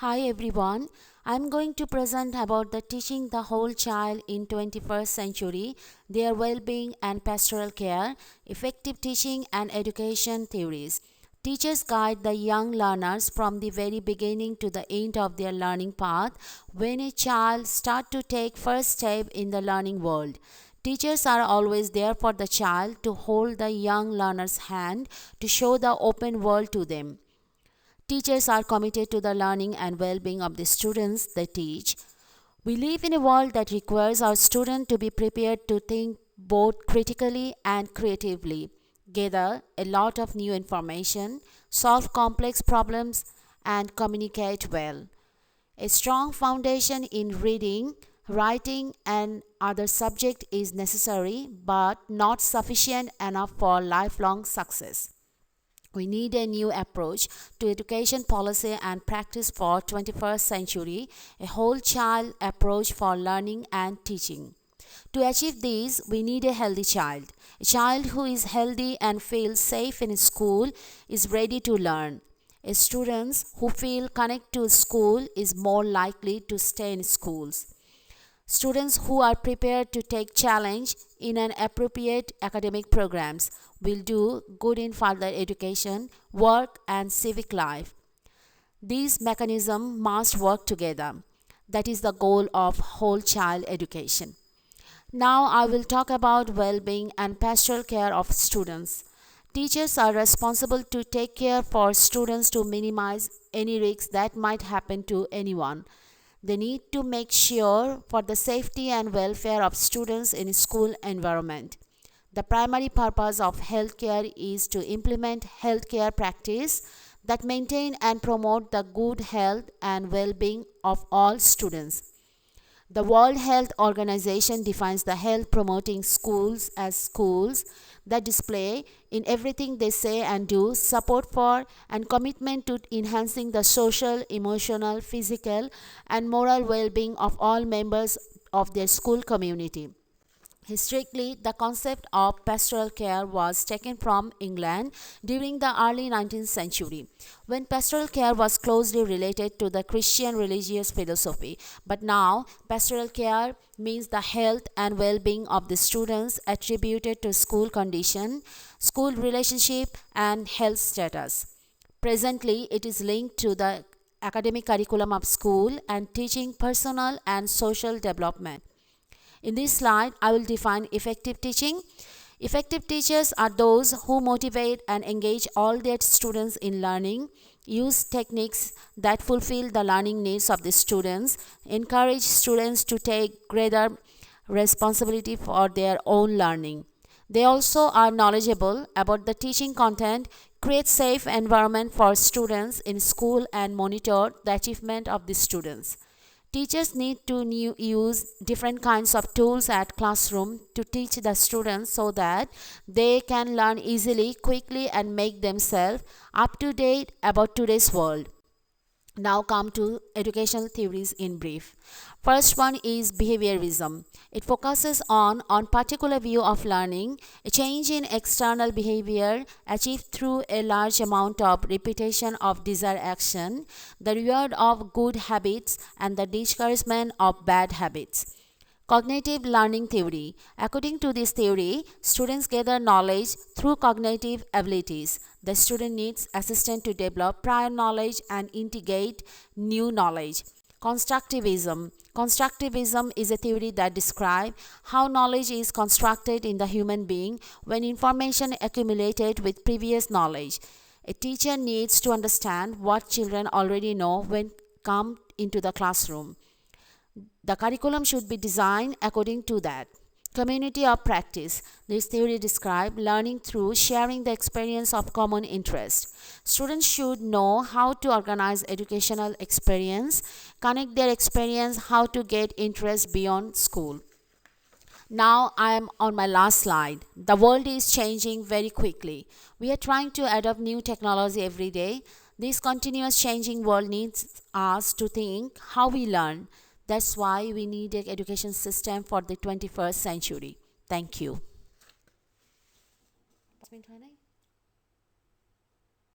Hi everyone. I'm going to present about the teaching the whole child in 21st century, their well-being and pastoral care, effective teaching and education theories. Teachers guide the young learners from the very beginning to the end of their learning path when a child starts to take first step in the learning world. Teachers are always there for the child to hold the young learner's hand to show the open world to them. Teachers are committed to the learning and well-being of the students they teach. We live in a world that requires our students to be prepared to think both critically and creatively, gather a lot of new information, solve complex problems, and communicate well. A strong foundation in reading, writing, and other subjects is necessary but not sufficient enough for lifelong success. We need a new approach to education policy and practice for 21st century, a whole child approach for learning and teaching. To achieve this, we need a healthy child. A child who is healthy and feels safe in school is ready to learn. A students who feel connected to school is more likely to stay in schools. Students who are prepared to take challenge in an appropriate academic programs will do good in further education, work and civic life. These mechanisms must work together. That is the goal of whole child education. Now I will talk about well-being and pastoral care of students. Teachers are responsible to take care for students to minimize any risks that might happen to anyone. They need to make sure for the safety and welfare of students in school environment. The primary purpose of healthcare is to implement healthcare practice that maintain and promote the good health and well-being of all students. The World Health Organization defines the health promoting schools as schools that display in everything they say and do support for and commitment to enhancing the social, emotional, physical, and moral well-being of all members of their school community. Historically, the concept of pastoral care was taken from England during the early 19th century, when pastoral care was closely related to the Christian religious philosophy. But now, pastoral care means the health and well-being of the students attributed to school condition, school relationship, and health status. Presently, it is linked to the academic curriculum of school and teaching personal and social development. In this slide, I will define effective teaching. Effective teachers are those who motivate and engage all their students in learning, use techniques that fulfill the learning needs of the students, encourage students to take greater responsibility for their own learning. They also are knowledgeable about the teaching content, create safe environment for students in school and monitor the achievement of the students. Teachers need to use different kinds of tools at classroom to teach the students so that they can learn easily, quickly, and make themselves up to date about today's world. Now come to educational theories in brief. First one is behaviorism. It focuses on particular view of learning, a change in external behavior achieved through a large amount of repetition of desired action, the reward of good habits and the discouragement of bad habits. Cognitive learning theory. According to this theory, students gather knowledge through cognitive abilities. The student needs assistance to develop prior knowledge and integrate new knowledge. Constructivism. Constructivism is a theory that describes how knowledge is constructed in the human being when information accumulated with previous knowledge. A teacher needs to understand what children already know when come into the classroom. The curriculum should be designed according to that. Community of practice. This theory describes learning through sharing the experience of common interest. Students should know how to organize educational experience, connect their experience, how to get interest beyond school. Now I am on my last slide. The world is changing very quickly. We are trying to adopt new technology every day. This continuous changing world needs us to think how we learn. That's why we need an education system for the 21st century. Thank you. 10 minute है ना